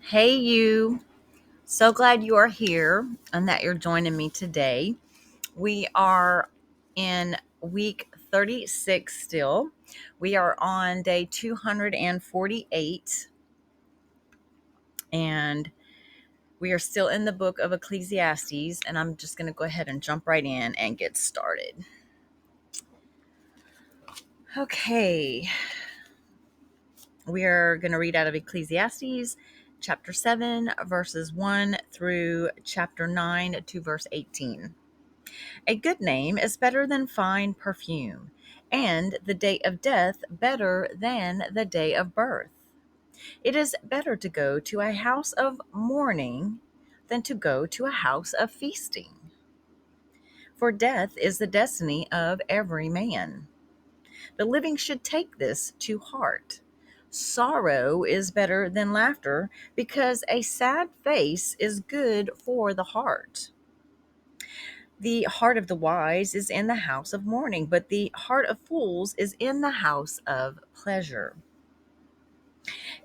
Hey, you. So glad you are here and that you're joining me today. We are in week 36 still. We are on day 248, and we are still in the book of Ecclesiastes. And I'm just going to go ahead and jump right in and get started. Okay. We are going to read out of Ecclesiastes chapter 7, verses 1 through chapter 9 to verse 18. A good name is better than fine perfume, and the day of death better than the day of birth. It is better to go to a house of mourning than to go to a house of feasting. For death is the destiny of every man. The living should take this to heart. Sorrow is better than laughter, because a sad face is good for the heart. The heart of the wise is in the house of mourning, but the heart of fools is in the house of pleasure.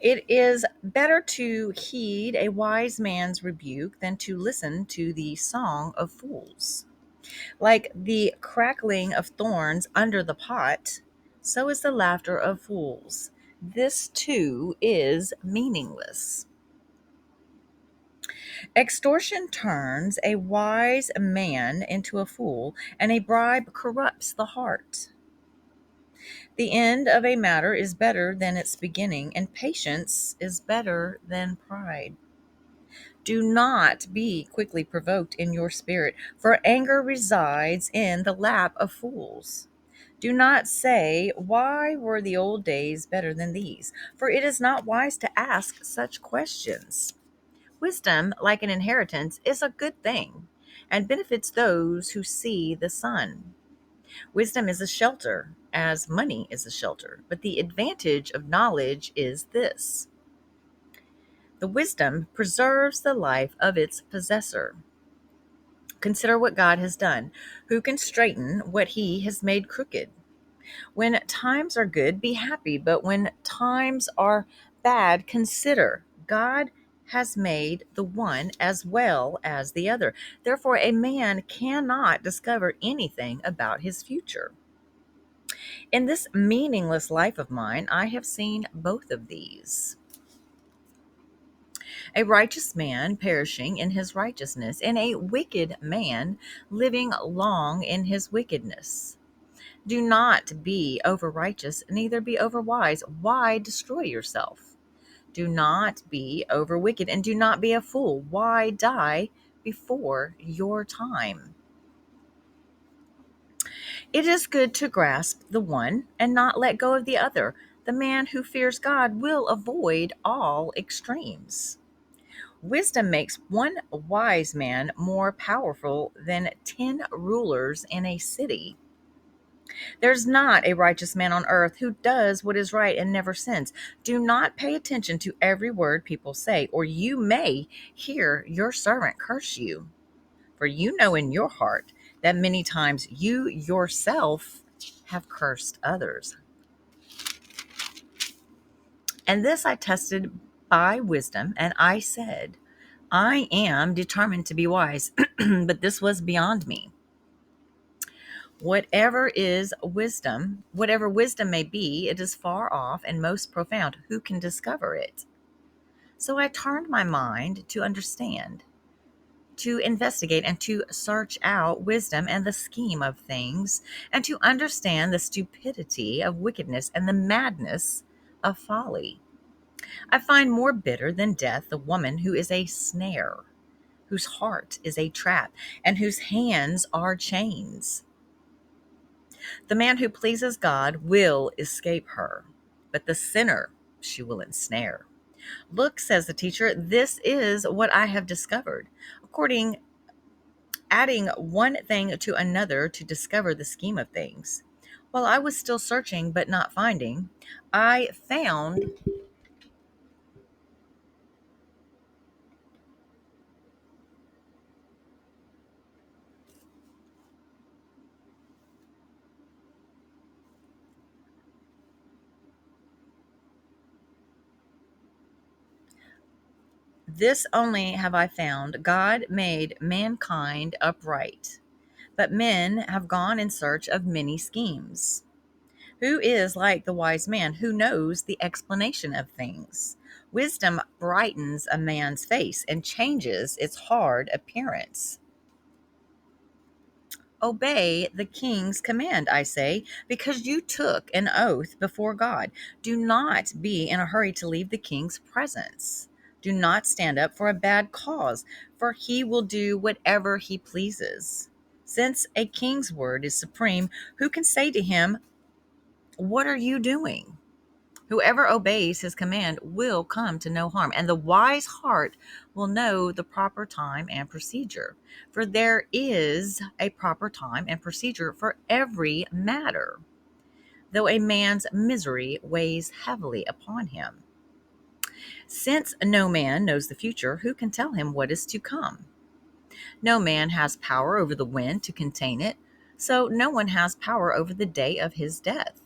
It is better to heed a wise man's rebuke than to listen to the song of fools. Like the crackling of thorns under the pot, so is the laughter of fools. This too is meaningless. Extortion turns a wise man into a fool, and a bribe corrupts the heart. The end of a matter is better than its beginning, and patience is better than pride. Do not be quickly provoked in your spirit, for anger resides in the lap of fools. Do not say, "Why were the old days better than these?" For it is not wise to ask such questions. Wisdom, like an inheritance, is a good thing and benefits those who see the sun. Wisdom is a shelter, as money is a shelter, but the advantage of knowledge is this: the wisdom preserves the life of its possessor. Consider what God has done. Who can straighten what he has made crooked? When times are good, be happy, but when times are bad, consider God has made the one as well as the other. Therefore, a man cannot discover anything about his future. In this meaningless life of mine, I have seen both of these: a righteous man perishing in his righteousness, and a wicked man living long in his wickedness. Do not be over righteous, neither be over wise. Why destroy yourself? Do not be over wicked, and do not be a fool. Why die before your time? It is good to grasp the one and not let go of the other. The man who fears God will avoid all extremes. Wisdom makes one wise man more powerful than 10 rulers in a city. There's not a righteous man on earth who does what is right and never sins. Do not pay attention to every word people say, or you may hear your servant curse you. For you know in your heart that many times you yourself have cursed others. And this I tested by wisdom, and I said, I am determined to be wise, but this was beyond me. Whatever wisdom may be, it is far off and most profound. Who can discover it? So I turned my mind to understand, to investigate, and to search out wisdom and the scheme of things, and to understand the stupidity of wickedness and the madness of folly. I find more bitter than death the woman who is a snare, whose heart is a trap, and whose hands are chains. The man who pleases God will escape her, but the sinner she will ensnare. Look, says the teacher, this is what I have discovered. Adding one thing to another to discover the scheme of things. While I was still searching but not finding, I found This only have I found: God made mankind upright, but men have gone in search of many schemes. Who is like the wise man who knows the explanation of things? Wisdom brightens a man's face and changes its hard appearance. Obey the king's command, I say, because you took an oath before God. Do not be in a hurry to leave the king's presence. Do not stand up for a bad cause, for he will do whatever he pleases. Since a king's word is supreme, who can say to him, "What are you doing?" Whoever obeys his command will come to no harm, and the wise heart will know the proper time and procedure. For there is a proper time and procedure for every matter, though a man's misery weighs heavily upon him. Since no man knows the future, who can tell him what is to come? No man has power over the wind to contain it, so no one has power over the day of his death.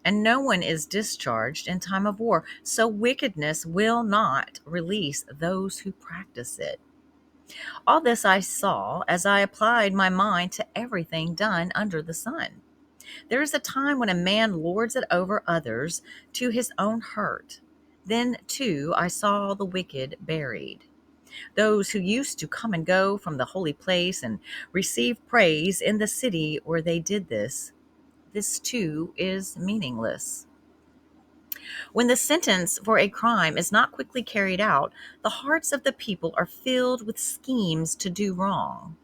And no one is discharged in time of war, so wickedness will not release those who practice it. All this I saw as I applied my mind to everything done under the sun. There is a time when a man lords it over others to his own hurt. Then, too, I saw the wicked buried. Those who used to come and go from the holy place and receive praise in the city where they did this. This, too, is meaningless. When the sentence for a crime is not quickly carried out, the hearts of the people are filled with schemes to do wrong.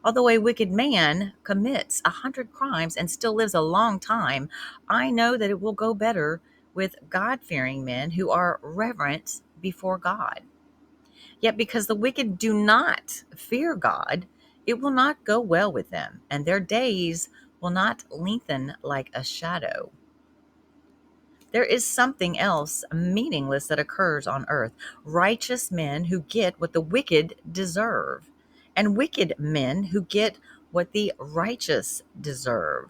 Although a wicked man commits 100 crimes and still lives a long time, I know that it will go better with God-fearing men who are reverent before God. Yet because the wicked do not fear God, it will not go well with them, and their days will not lengthen like a shadow. There is something else meaningless that occurs on earth: righteous men who get what the wicked deserve, and wicked men who get what the righteous deserve.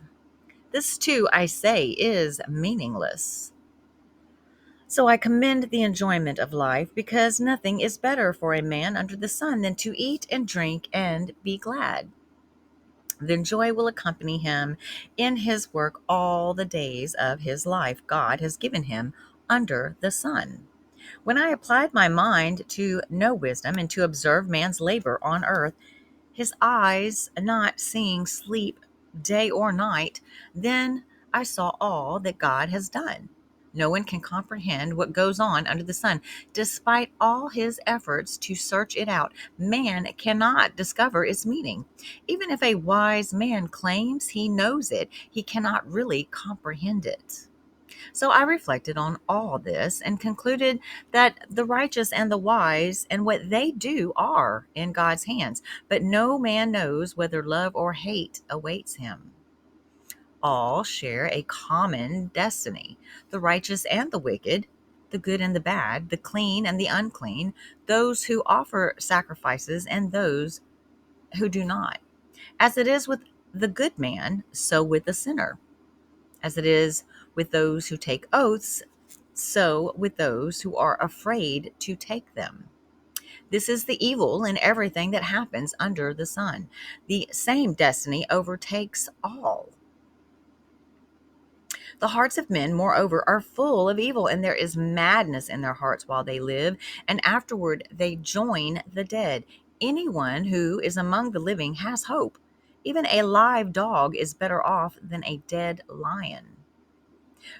This too, I say, is meaningless. So I commend the enjoyment of life, because nothing is better for a man under the sun than to eat and drink and be glad. Then joy will accompany him in his work all the days of his life God has given him under the sun. When I applied my mind to know wisdom and to observe man's labor on earth, his eyes not seeing sleep day or night, then I saw all that God has done. No one can comprehend what goes on under the sun. Despite all his efforts to search it out, man cannot discover its meaning. Even if a wise man claims he knows it, he cannot really comprehend it. So I reflected on all this and concluded that the righteous and the wise and what they do are in God's hands, but no man knows whether love or hate awaits him. All share a common destiny: the righteous and the wicked, the good and the bad, the clean and the unclean, those who offer sacrifices and those who do not. As it is with the good man, so with the sinner. As it is with those who take oaths, so with those who are afraid to take them. This is the evil in everything that happens under the sun. The same destiny overtakes all. The hearts of men, moreover, are full of evil, and there is madness in their hearts while they live, and afterward they join the dead. Anyone who is among the living has hope. Even a live dog is better off than a dead lion.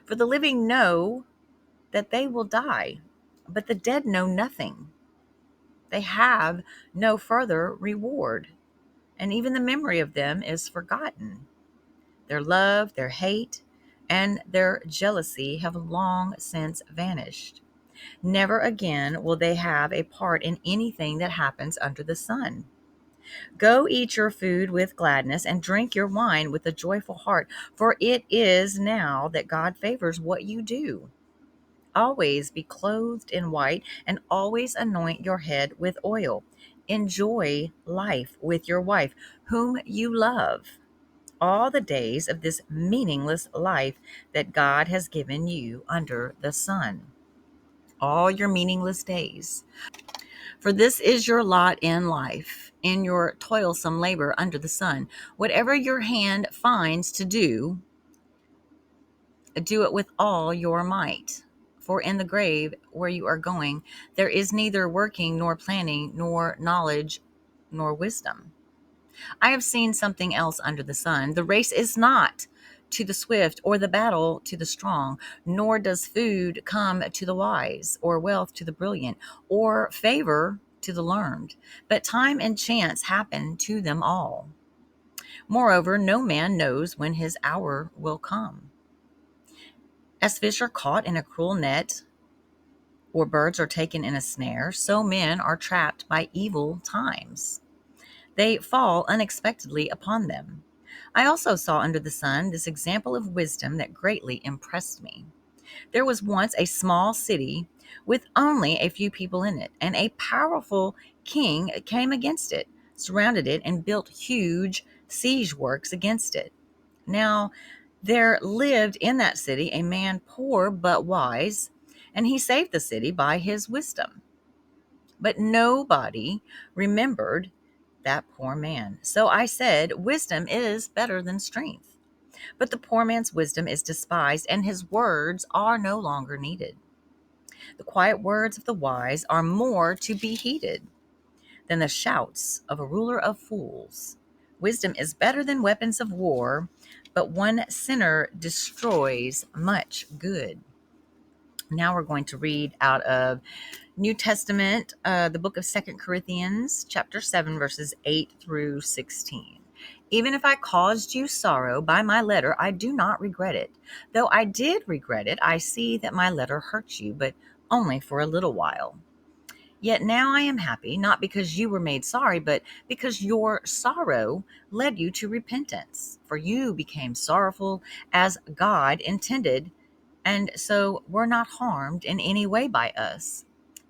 For the living know that they will die, but the dead know nothing. They have no further reward, and even the memory of them is forgotten. Their love, their hate, and their jealousy have long since vanished. Never again will they have a part in anything that happens under the sun. Go eat your food with gladness and drink your wine with a joyful heart, for it is now that God favors what you do. Always be clothed in white, and always anoint your head with oil. Enjoy life with your wife, whom you love, all the days of this meaningless life that God has given you under the sun. All your meaningless days. For this is your lot in life, in your toilsome labor under the sun. Whatever your hand finds to do, do it with all your might. For in the grave where you are going, there is neither working nor planning, nor knowledge, nor wisdom. I have seen something else under the sun. The race is not to the swift, or the battle to the strong, nor does food come to the wise, or wealth to the brilliant, or favor to the learned. But time and chance happen to them all. Moreover, no man knows when his hour will come. As fish are caught in a cruel net, or birds are taken in a snare, so men are trapped by evil times. They fall unexpectedly upon them. I also saw under the sun this example of wisdom that greatly impressed me. There was once a small city with only a few people in it, and a powerful king came against it, surrounded it, and built huge siege works against it. Now, there lived in that city a man poor but wise, and he saved the city by his wisdom. But nobody remembered that poor man. So I said, wisdom is better than strength. But the poor man's wisdom is despised, and his words are no longer needed. The quiet words of the wise are more to be heeded than the shouts of a ruler of fools. Wisdom is better than weapons of war, but one sinner destroys much good. Now we're going to read out of New Testament, the book of 2 Corinthians, chapter 7, verses 8 through 16. Even if I caused you sorrow by my letter, I do not regret it. Though I did regret it, I see that my letter hurts you, but only for a little while. Yet now I am happy, not because you were made sorry, but because your sorrow led you to repentance. For you became sorrowful as God intended, and so were not harmed in any way by us.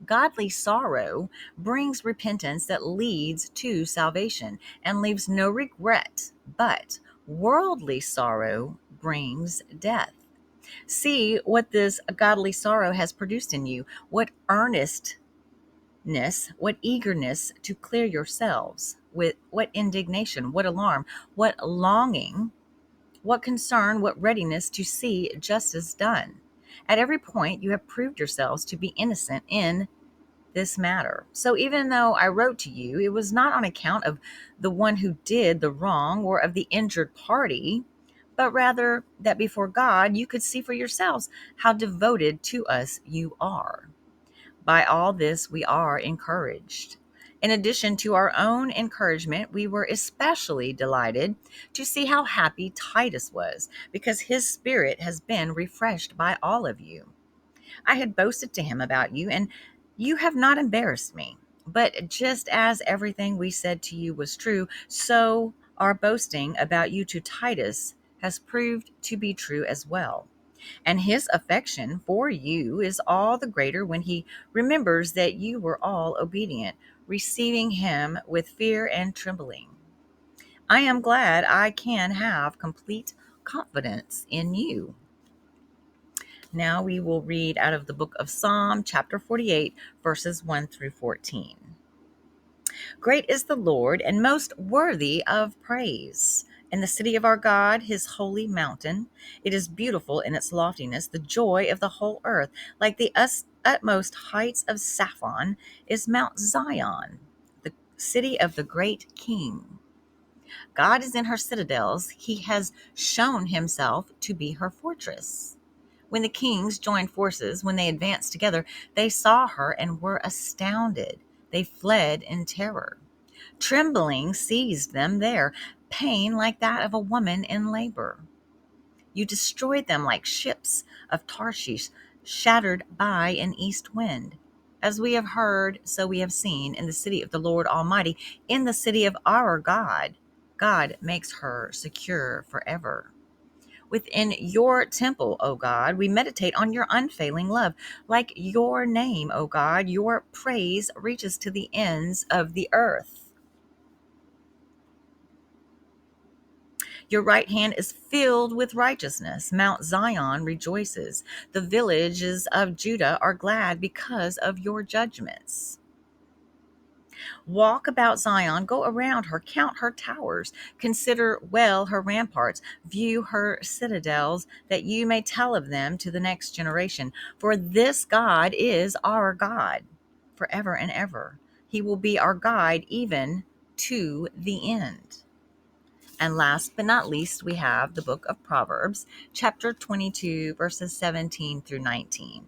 Godly sorrow brings repentance that leads to salvation and leaves no regret, but worldly sorrow brings death. See what this godly sorrow has produced in you, what earnestness, what eagerness to clear yourselves, with what indignation, what alarm, what longing, what concern, what readiness to see justice done. At every point, you have proved yourselves to be innocent in this matter. So even though I wrote to you, it was not on account of the one who did the wrong or of the injured party, but rather that before God you could see for yourselves how devoted to us you are. By all this we are encouraged. In addition to our own encouragement, we were especially delighted to see how happy Titus was, because his spirit has been refreshed by all of you. I had boasted to him about you, and you have not embarrassed me. But just as everything we said to you was true, so our boasting about you to Titus has proved to be true as well. And his affection for you is all the greater when he remembers that you were all obedient, receiving him with fear and trembling. I am glad I can have complete confidence in you. Now we will read out of the book of Psalm, chapter 48, verses 1 through 14. Great is the Lord and most worthy of praise. In the city of our God, his holy mountain, it is beautiful in its loftiness, the joy of the whole earth. Like the utmost heights of Saphon is Mount Zion, the city of the great King. God is in her citadels. He has shown himself to be her fortress. When the kings joined forces, when they advanced together, they saw her and were astounded. They fled in terror. Trembling seized them there, pain like that of a woman in labor. You destroyed them like ships of Tarshish, shattered by an east wind. As we have heard, so we have seen in the city of the Lord Almighty, in the city of our God. God makes her secure forever. Within your temple, O God, we meditate on your unfailing love. Like your name, O God, your praise reaches to the ends of the earth. Your right hand is filled with righteousness. Mount Zion rejoices. The villages of Judah are glad because of your judgments. Walk about Zion, go around her, count her towers, consider well her ramparts, view her citadels, that you may tell of them to the next generation. For this God is our God forever and ever. He will be our guide even to the end. And last but not least, we have the book of Proverbs, chapter 22, verses 17 through 19.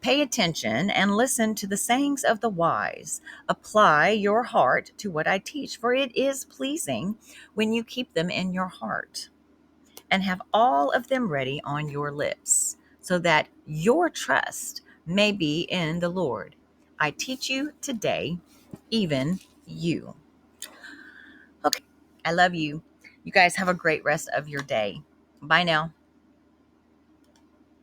Pay attention and listen to the sayings of the wise. Apply your heart to what I teach, for it is pleasing when you keep them in your heart and have all of them ready on your lips, so that your trust may be in the Lord. I teach you today, even you. Okay, I love you. You guys have a great rest of your day. Bye now.